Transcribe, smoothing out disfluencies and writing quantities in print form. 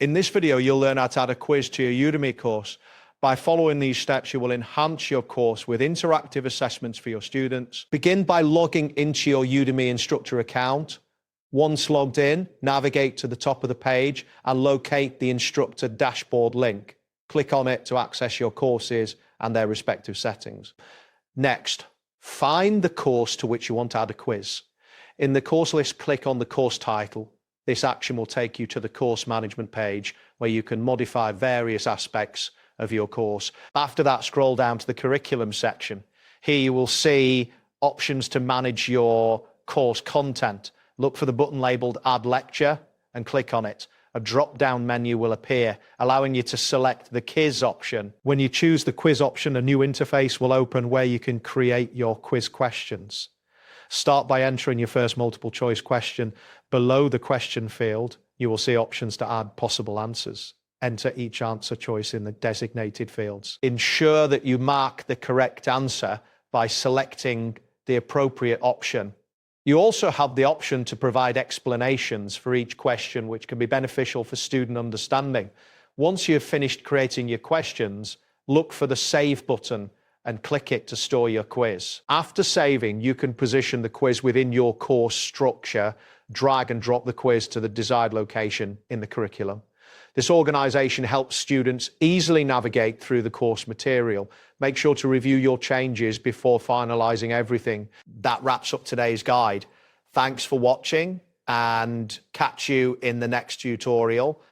In this video, you'll learn how to add a quiz to your Udemy course. By following these steps, you will enhance your course with interactive assessments for your students. Begin by logging into your Udemy instructor account. Once logged in, navigate to the top of the page and locate the instructor dashboard link. Click on it to access your courses and their respective settings. Next, find the course to which you want to add a quiz. In the course list, click on the course title. This action will take you to the course management page where you can modify various aspects of your course. After that, scroll down to the curriculum section. Here you will see options to manage your course content. Look for the button labeled Add Lecture and click on it. A drop-down menu will appear, allowing you to select the quiz option. When you choose the quiz option, a new interface will open where you can create your quiz questions. Start by entering your first multiple choice question. Below the question field, you will see options to add possible answers. Enter each answer choice in the designated fields. Ensure that you mark the correct answer by selecting the appropriate option. You also have the option to provide explanations for each question, which can be beneficial for student understanding. Once you've finished creating your questions, look for the Save button and click it to store your quiz. After saving, you can position the quiz within your course structure, drag and drop the quiz to the desired location in the curriculum. This organization helps students easily navigate through the course material. Make sure to review your changes before finalizing everything. That wraps up today's guide. Thanks for watching and catch you in the next tutorial.